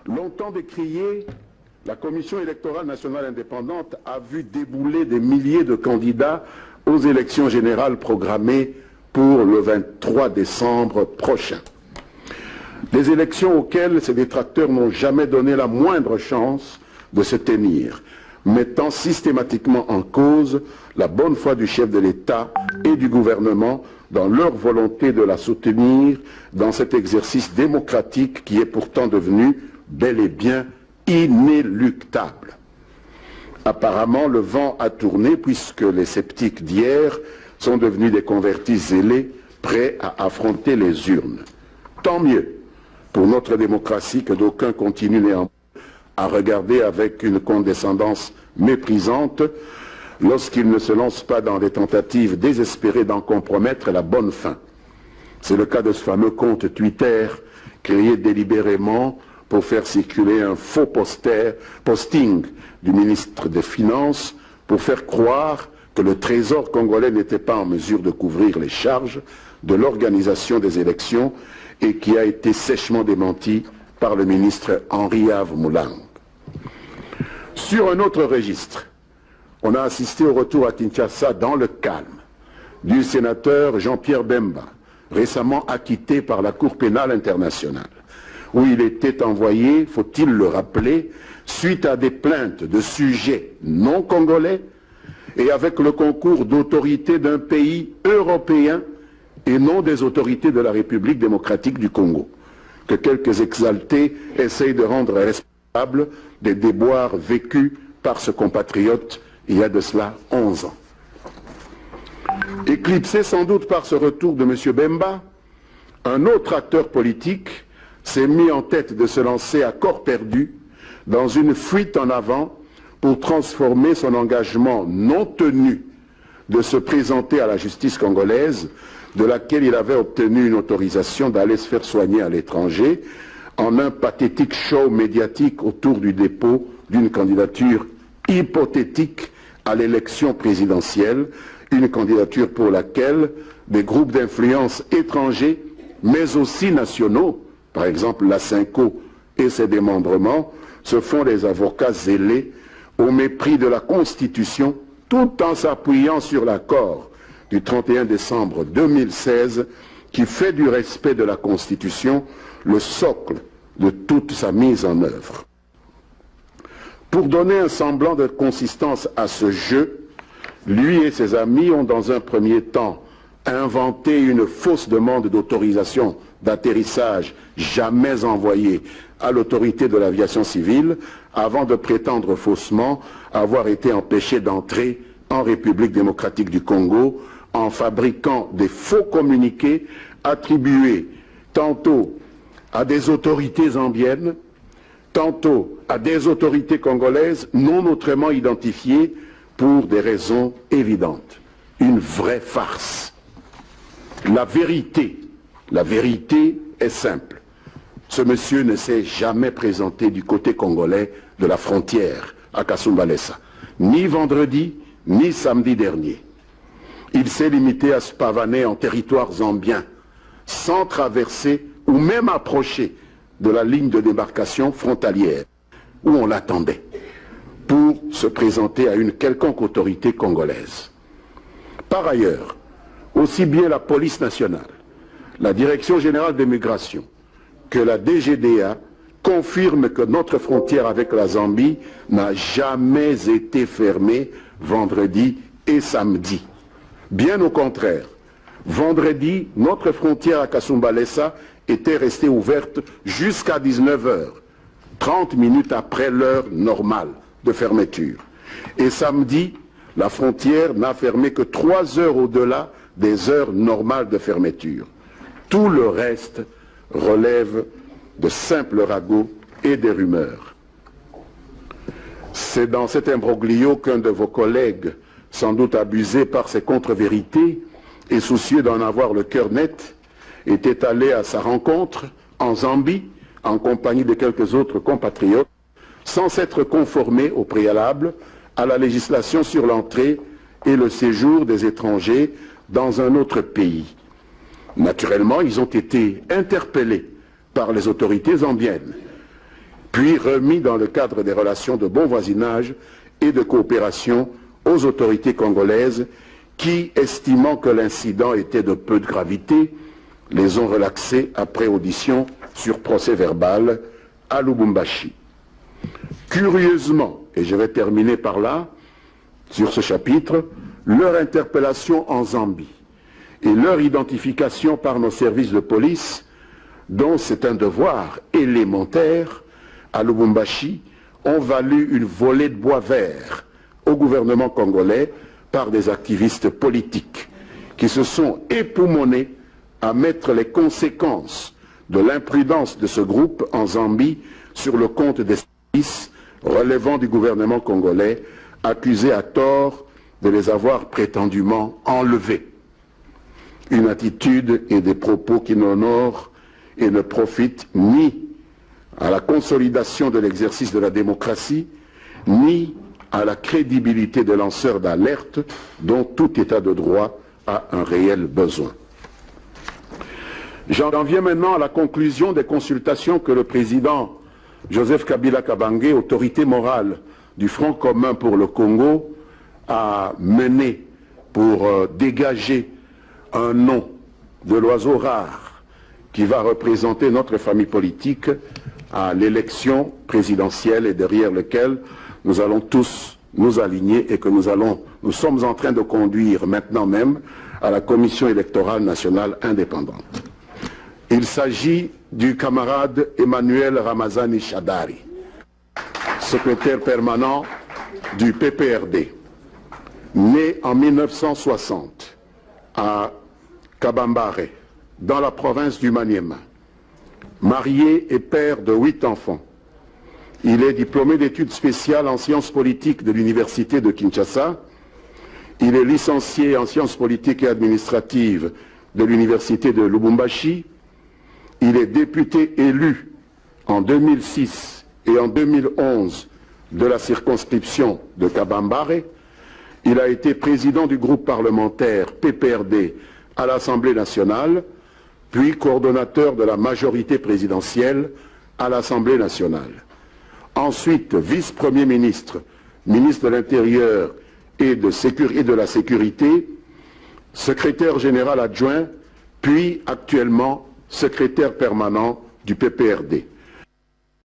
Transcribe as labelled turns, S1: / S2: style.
S1: Longtemps décriée, la Commission électorale nationale indépendante a vu débouler des milliers de candidats aux élections générales programmées pour le 23 décembre prochain. Des élections auxquelles ces détracteurs n'ont jamais donné la moindre chance de se tenir, mettant systématiquement en cause la bonne foi du chef de l'État et du gouvernement dans leur volonté de la soutenir dans cet exercice démocratique qui est pourtant devenu bel et bien inéluctable. Apparemment, le vent a tourné puisque les sceptiques d'hier sont devenus des convertis zélés prêts à affronter les urnes. Tant mieux pour notre démocratie que d'aucuns continuent néanmoins à regarder avec une condescendance méprisante lorsqu'ils ne se lancent pas dans des tentatives désespérées d'en compromettre la bonne fin. C'est le cas de ce fameux compte Twitter créé délibérément pour faire circuler un faux posting du ministre des Finances pour faire croire que le Trésor congolais n'était pas en mesure de couvrir les charges de l'organisation des élections et qui a été sèchement démenti par le ministre Henri-Ave Moulang. Sur un autre registre, on a assisté au retour à Kinshasa dans le calme du sénateur Jean-Pierre Bemba, récemment acquitté par la Cour pénale internationale, où il était envoyé, faut-il le rappeler, suite à des plaintes de sujets non congolais et avec le concours d'autorités d'un pays européen et non des autorités de la République démocratique du Congo, que quelques exaltés essayent de rendre responsables des déboires vécus par ce compatriote il y a de cela 11 ans. Éclipsé sans doute par ce retour de M. Bemba, un autre acteur politique s'est mis en tête de se lancer à corps perdu dans une fuite en avant pour transformer son engagement non tenu de se présenter à la justice congolaise, de laquelle il avait obtenu une autorisation d'aller se faire soigner à l'étranger, en un pathétique show médiatique autour du dépôt d'une candidature hypothétique à l'élection présidentielle, une candidature pour laquelle des groupes d'influence étrangers, mais aussi nationaux, par exemple la Cinco et ses démembrements, se font des avocats zélés au mépris de la Constitution, tout en s'appuyant sur l'accord du 31 décembre 2016 qui fait du respect de la Constitution le socle de toute sa mise en œuvre. Pour donner un semblant de consistance à ce jeu, lui et ses amis ont dans un premier temps inventé une fausse demande d'autorisation d'atterrissage jamais envoyée à l'autorité de l'aviation civile avant de prétendre faussement avoir été empêché d'entrer en République démocratique du Congo en fabriquant des faux communiqués attribués tantôt à des autorités zambiennes, tantôt à des autorités congolaises non autrement identifiées pour des raisons évidentes. Une vraie farce. La vérité est simple. Ce monsieur ne s'est jamais présenté du côté congolais de la frontière à Kasumbalesa, ni vendredi, ni samedi dernier. Il s'est limité à se pavaner en territoire zambien, sans traverser ou même approcher de la ligne de démarcation frontalière, où on l'attendait, pour se présenter à une quelconque autorité congolaise. Par ailleurs, aussi bien la police nationale, la Direction générale des migrations, que la DGDA confirment que notre frontière avec la Zambie n'a jamais été fermée vendredi et samedi. Bien au contraire, vendredi, notre frontière à Kasumbalesa était restée ouverte jusqu'à 19h, 30 minutes après l'heure normale de fermeture. Et samedi, la frontière n'a fermé que 3 heures au-delà des heures normales de fermeture. Tout le reste relève de simples ragots et des rumeurs. C'est dans cet imbroglio qu'un de vos collègues, sans doute abusé par ses contre-vérités et soucieux d'en avoir le cœur net, était allé à sa rencontre en Zambie, en compagnie de quelques autres compatriotes, sans s'être conformé au préalable à la législation sur l'entrée et le séjour des étrangers dans un autre pays. Naturellement, ils ont été interpellés par les autorités zambiennes, puis remis dans le cadre des relations de bon voisinage et de coopération aux autorités congolaises qui, estimant que l'incident était de peu de gravité, les ont relaxés après audition sur procès verbal à Lubumbashi. Curieusement, et je vais terminer par là, sur ce chapitre, leur interpellation en Zambie et leur identification par nos services de police, dont c'est un devoir élémentaire, à Lubumbashi, ont valu une volée de bois vert au gouvernement congolais par des activistes politiques qui se sont époumonés à mettre les conséquences de l'imprudence de ce groupe en Zambie sur le compte des services relevant du gouvernement congolais, accusés à tort de les avoir prétendument enlevés. Une attitude et des propos qui n'honorent et ne profitent ni à la consolidation de l'exercice de la démocratie, ni à la crédibilité des lanceurs d'alerte dont tout État de droit a un réel besoin. J'en viens maintenant à la conclusion des consultations que le président Joseph Kabila Kabange, autorité morale du Front commun pour le Congo, a menées pour dégager un nom de l'oiseau rare qui va représenter notre famille politique à l'élection présidentielle et derrière lequel nous allons tous nous aligner et que nous sommes en train de conduire maintenant même à la Commission électorale nationale indépendante. Il s'agit du camarade Emmanuel Ramazani Shadari, secrétaire permanent du PPRD, né en 1960 à Kabambare, dans la province du Maniema, marié et père de 8 enfants. Il est diplômé d'études spéciales en sciences politiques de l'université de Kinshasa. Il est licencié en sciences politiques et administratives de l'université de Lubumbashi. Il est député élu en 2006 et en 2011 de la circonscription de Kabambare. Il a été président du groupe parlementaire PPRD à l'Assemblée nationale, puis coordonnateur de la majorité présidentielle à l'Assemblée nationale. Ensuite, vice-premier ministre, ministre de l'Intérieur et de la Sécurité, secrétaire général adjoint, puis actuellement secrétaire permanent du PPRD.